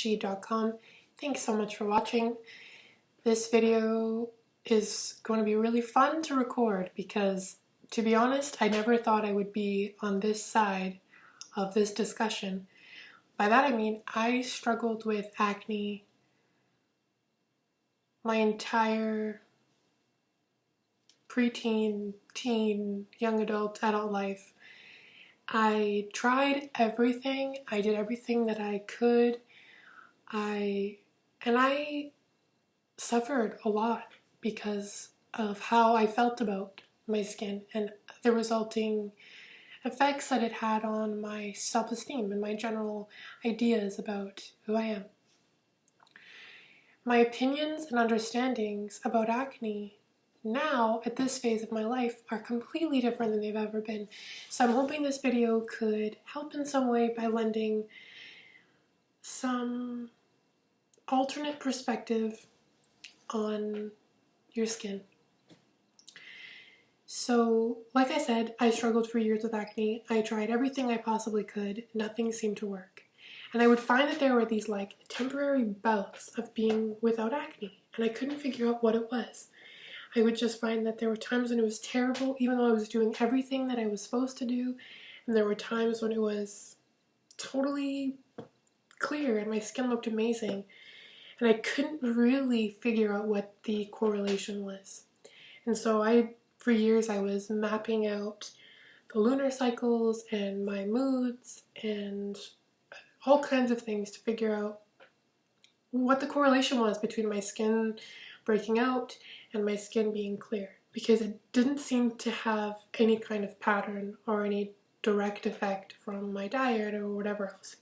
she.com. Thanks so much for watching. This video is going to be really fun to record because, to be honest, I never thought I would be on this side of this discussion. By that I mean I struggled with acne my entire preteen, teen, young adult life. I tried everything. I did everything that I could. I suffered a lot because of how I felt about my skin and the resulting effects that it had on my self-esteem and my general ideas about who I am. My opinions and understandings about acne now, at this phase of my life, are completely different than they've ever been. So I'm hoping this video could help in some way by lending some alternate perspective on your skin. So, like I said, I struggled for years with acne. I tried everything I possibly could. Nothing seemed to work. And I would find that there were these like temporary bouts of being without acne, and I couldn't figure out what it was. I would just find that there were times when it was terrible, even though I was doing everything that I was supposed to do, and there were times when it was totally clear and my skin looked amazing, and I couldn't really figure out what the correlation was. And so for years I was mapping out the lunar cycles and my moods and all kinds of things to figure out what the correlation was between my skin breaking out and my skin being clear, because it didn't seem to have any kind of pattern or any direct effect from my diet or whatever else.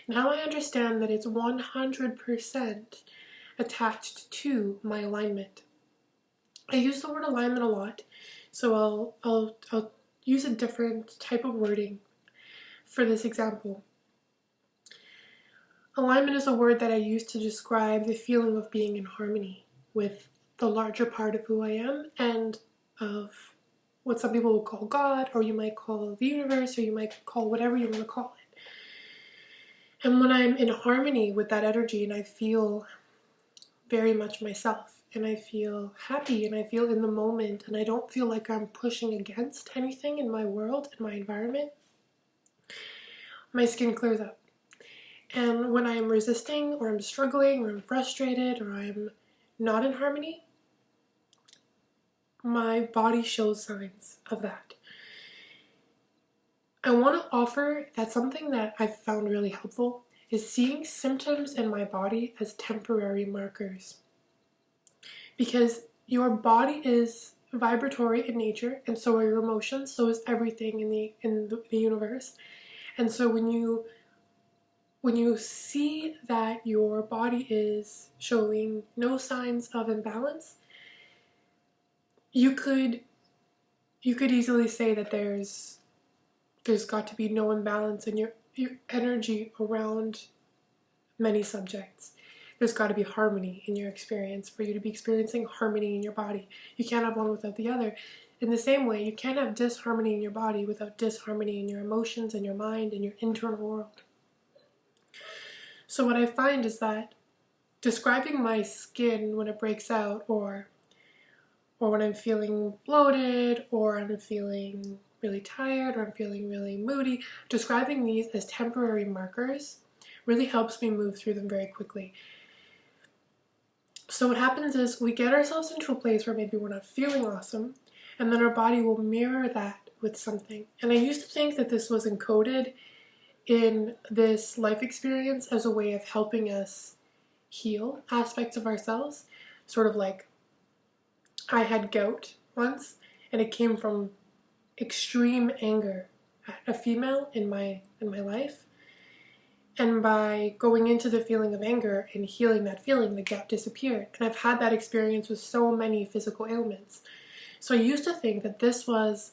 Now I understand that it's 100% attached to my alignment. I use the word alignment a lot, so I'll use a different type of wording for this example. Alignment is a word that I use to describe the feeling of being in harmony with the larger part of who I am and of what some people will call God, or you might call the universe, or you might call whatever you want to call it. And when I'm in harmony with that energy and I feel very much myself and I feel happy and I feel in the moment and I don't feel like I'm pushing against anything in my world and my environment, my skin clears up. And when I'm resisting or I'm struggling or I'm frustrated or I'm not in harmony, my body shows signs of that. I want to offer that something that I've found really helpful is seeing symptoms in my body as temporary markers. Because your body is vibratory in nature, and so are your emotions, so is everything in the universe. And so when you see that your body is showing no signs of imbalance, you could easily say that there's got to be no imbalance in your energy around many subjects. There's got to be harmony in your experience for you to be experiencing harmony in your body. You can't have one without the other. In the same way, you can't have disharmony in your body without disharmony in your emotions and your mind and your internal world. So what I find is that describing my skin when it breaks out, or when I'm feeling bloated, or I'm feeling really tired, or I'm feeling really moody, describing these as temporary markers really helps me move through them very quickly. So what happens is we get ourselves into a place where maybe we're not feeling awesome, and then our body will mirror that with something. And I used to think that this was encoded in this life experience as a way of helping us heal aspects of ourselves. Sort of like I had gout once, and it came from extreme anger at a female in my life. And by going into the feeling of anger and healing that feeling, the gout disappeared. And I've had that experience with so many physical ailments. So I used to think that this was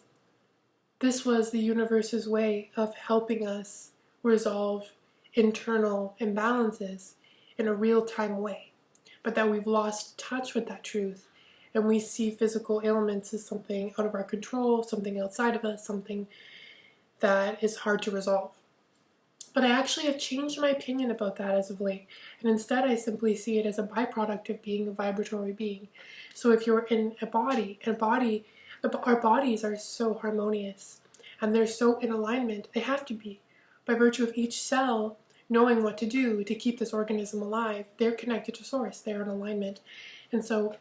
the universe's way of helping us resolve internal imbalances in a real-time way, but that we've lost touch with that truth, and we see physical ailments as something out of our control, something outside of us, something that is hard to resolve. But I actually have changed my opinion about that as of late, and instead I simply see it as a byproduct of being a vibratory being. So if you're in a body, our bodies are so harmonious, and they're so in alignment, they have to be. By virtue of each cell knowing what to do to keep this organism alive, they're connected to source, they're in alignment. And so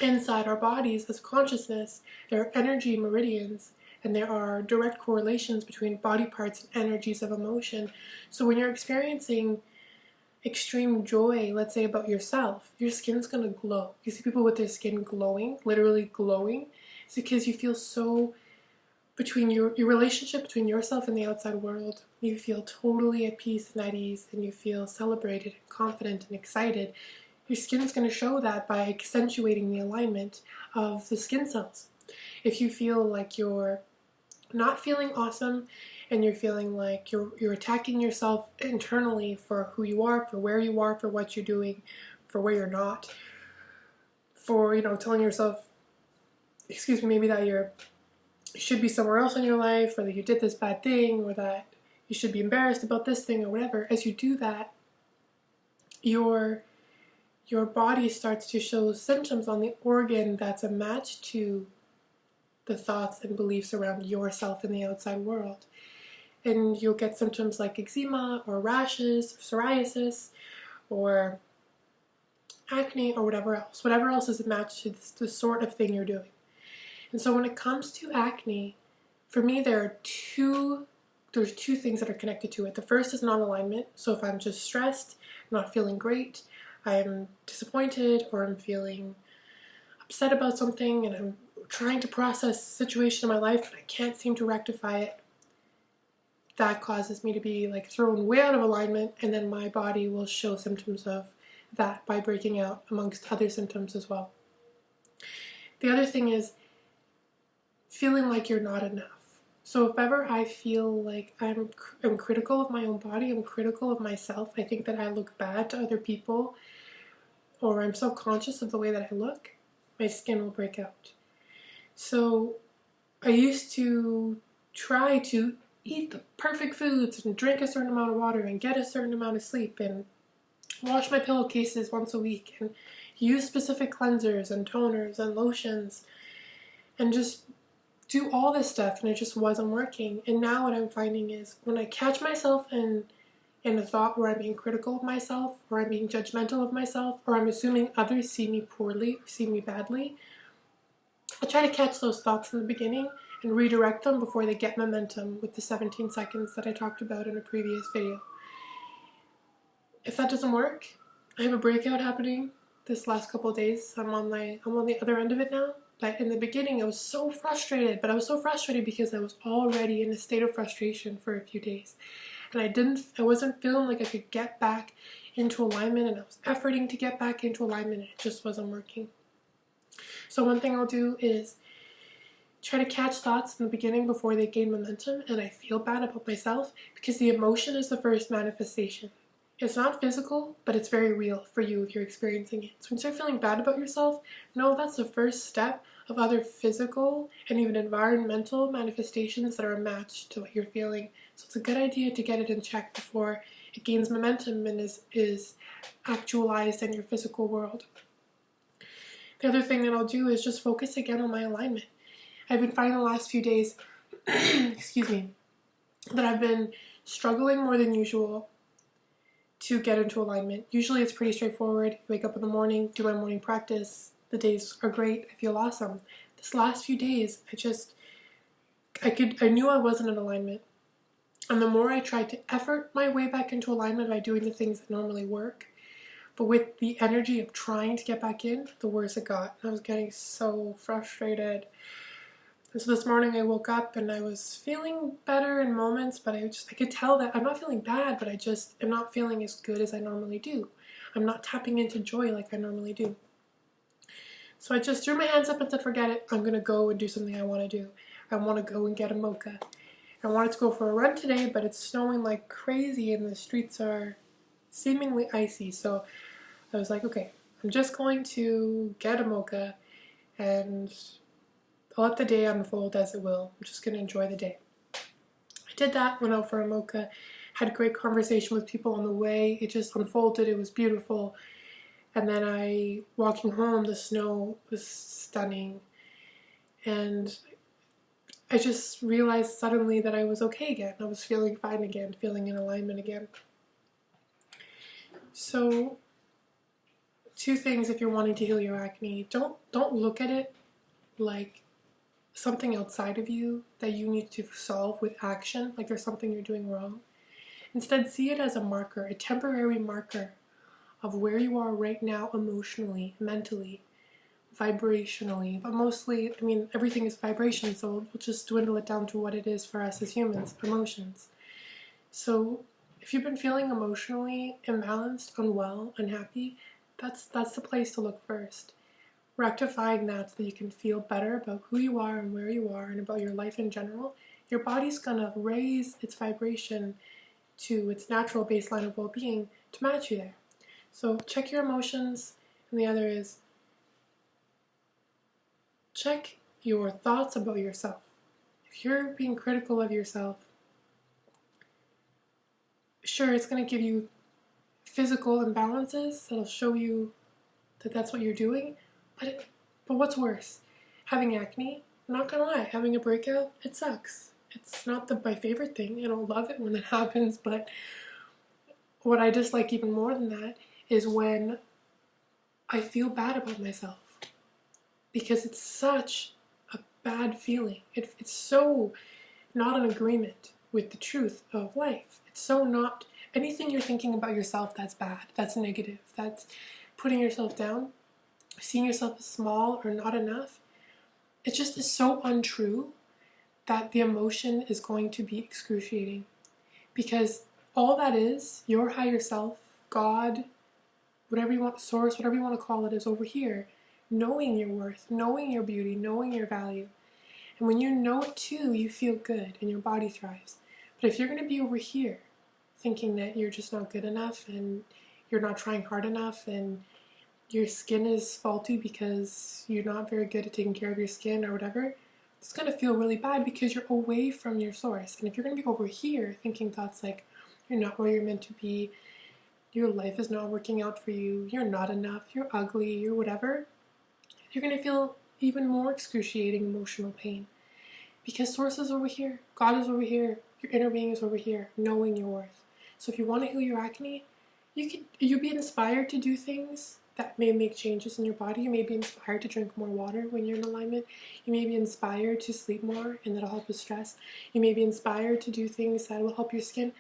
inside our bodies as consciousness, there are energy meridians, and there are direct correlations between body parts and energies of emotion. So when you're experiencing extreme joy, let's say about yourself, your skin's gonna glow. You see people with their skin glowing, literally glowing. It's because you feel so, between your relationship between yourself and the outside world, you feel totally at peace and at ease, and you feel celebrated and confident and excited. Your skin's going to show that by accentuating the alignment of the skin cells. If you feel like you're not feeling awesome, and you're feeling like you're attacking yourself internally for who you are, for where you are, for what you're doing, for where you're not, for, telling yourself, maybe that you should be somewhere else in your life, or that you did this bad thing, or that you should be embarrassed about this thing, or whatever. As you do that, your body starts to show symptoms on the organ that's a match to the thoughts and beliefs around yourself in the outside world. And you'll get symptoms like eczema, or rashes, or psoriasis, or acne, or whatever else is a match to the sort of thing you're doing. And so when it comes to acne, for me there's two things that are connected to it. The first is non-alignment. So if I'm just stressed, not feeling great, I'm disappointed, or I'm feeling upset about something, and I'm trying to process a situation in my life and I can't seem to rectify it, that causes me to be like thrown way out of alignment, and then my body will show symptoms of that by breaking out, amongst other symptoms as well. The other thing is feeling like you're not enough. So if ever I feel like I'm critical of my own body, I'm critical of myself, I think that I look bad to other people, or I'm self-conscious of the way that I look, my skin will break out. So I used to try to eat the perfect foods and drink a certain amount of water and get a certain amount of sleep and wash my pillowcases once a week and use specific cleansers and toners and lotions and just do all this stuff, and it just wasn't working. And now what I'm finding is when I catch myself in a thought where I'm being critical of myself, or I'm being judgmental of myself, or I'm assuming others see me poorly or see me badly, I try to catch those thoughts in the beginning and redirect them before they get momentum with the 17 seconds that I talked about in a previous video. If that doesn't work, I have a breakout happening this last couple of days. I'm on the other end of it now. But in the beginning, I was so frustrated. But I was so frustrated because I was already in a state of frustration for a few days. And I wasn't feeling like I could get back into alignment, and I was efforting to get back into alignment, and it just wasn't working. So one thing I'll do is try to catch thoughts in the beginning before they gain momentum, and I feel bad about myself because the emotion is the first manifestation. It's not physical, but it's very real for you if you're experiencing it. So when you start feeling bad about yourself, know that's the first step of other physical and even environmental manifestations that are matched to what you're feeling. So it's a good idea to get it in check before it gains momentum and is actualized in your physical world. The other thing that I'll do is just focus again on my alignment. I've been finding the last few days, that I've been struggling more than usual to get into alignment. Usually it's pretty straightforward. Wake up in the morning, do my morning practice. The days are great. I feel awesome. This last few days, I knew I wasn't in alignment. And the more I tried to effort my way back into alignment by doing the things that normally work, but with the energy of trying to get back in, the worse it got. I was getting so frustrated. And so this morning I woke up and I was feeling better in moments, but I could tell that I'm not feeling bad, but I'm not feeling as good as I normally do. I'm not tapping into joy like I normally do. So I just threw my hands up and said, forget it. I'm going to go and do something I want to do. I want to go and get a mocha. I wanted to go for a run today, but it's snowing like crazy and the streets are seemingly icy. So I was like, okay, I'm just going to get a mocha and I'll let the day unfold as it will. I'm just going to enjoy the day. I did that, went out for a mocha, had great conversation with people on the way. It just unfolded. It was beautiful. And then walking home, the snow was stunning. And I just realized suddenly that I was okay again. I was feeling fine again, feeling in alignment again. So, two things if you're wanting to heal your acne. Don't look at it like something outside of you that you need to solve with action, like there's something you're doing wrong. Instead, see it as a marker, a temporary marker of where you are right now emotionally, mentally, vibrationally, but mostly, I mean, everything is vibration, so we'll just dwindle it down to what it is for us as humans, emotions. So if you've been feeling emotionally imbalanced, unwell, unhappy, that's the place to look first. Rectifying that so that you can feel better about who you are and where you are and about your life in general, your body's gonna raise its vibration to its natural baseline of well-being to match you there. So check your emotions, and the other is check your thoughts about yourself. If you're being critical of yourself, sure, it's going to give you physical imbalances that'll show you that that's what you're doing, but what's worse? Having acne? I'm not gonna lie, having a breakout, it sucks. It's not my favorite thing. I don't love it when it happens, but what I dislike even more than that is when I feel bad about myself, because it's such a bad feeling. It's so not in agreement with the truth of life. It's so not anything you're thinking about yourself that's bad, that's negative, that's putting yourself down, seeing yourself as small or not enough. It just is so untrue that the emotion is going to be excruciating, because all that is, your higher self, God, whatever you want, source, whatever you want to call it, is over here, knowing your worth, knowing your beauty, knowing your value. And when you know it too, you feel good and your body thrives. But if you're going to be over here thinking that you're just not good enough and you're not trying hard enough and your skin is faulty because you're not very good at taking care of your skin or whatever, it's going to feel really bad because you're away from your source. And if you're going to be over here thinking thoughts like you're not where you're meant to be, your life is not working out for you, you're not enough, you're ugly, you're whatever, you're going to feel even more excruciating emotional pain. Because source is over here, God is over here, your inner being is over here, knowing your worth. So if you want to heal your acne, you'll be inspired to do things that may make changes in your body. You may be inspired to drink more water when you're in alignment. You may be inspired to sleep more, and that'll help with stress. You may be inspired to do things that will help your skin.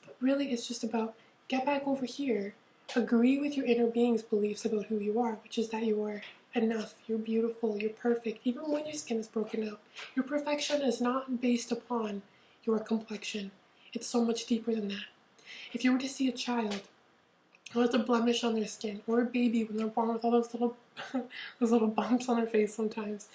But really, it's just about get back over here. Agree with your inner being's beliefs about who you are, which is that you are enough, you're beautiful, you're perfect, even when your skin is broken out. Your perfection is not based upon your complexion. It's so much deeper than that. If you were to see a child who has a blemish on their skin, or a baby when they're born with all those little those little bumps on their face sometimes,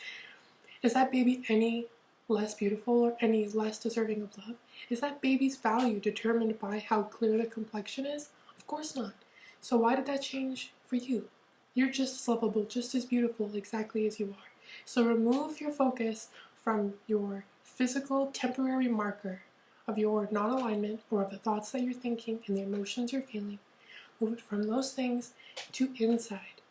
is that baby any less beautiful or any less deserving of love? Is that baby's value determined by how clear the complexion is? Of course not. So why did that change for you? You're just as lovable, just as beautiful, exactly as you are. So remove your focus from your physical, temporary marker of your non-alignment or of the thoughts that you're thinking and the emotions you're feeling. Move it from those things to inside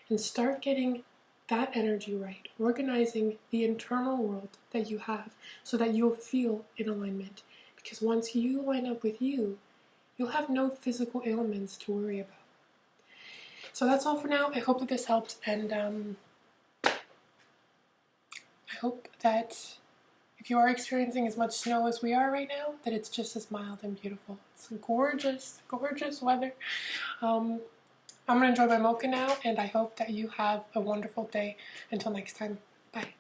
and start getting that energy right, organizing the internal world that you have so that you'll feel in alignment. Because once you line up with you, you'll have no physical ailments to worry about. So that's all for now. I hope that this helped, and I hope that if you are experiencing as much snow as we are right now, that it's just as mild and beautiful. It's gorgeous, gorgeous weather. I'm going to enjoy my mocha now, and I hope that you have a wonderful day. Until next time, bye.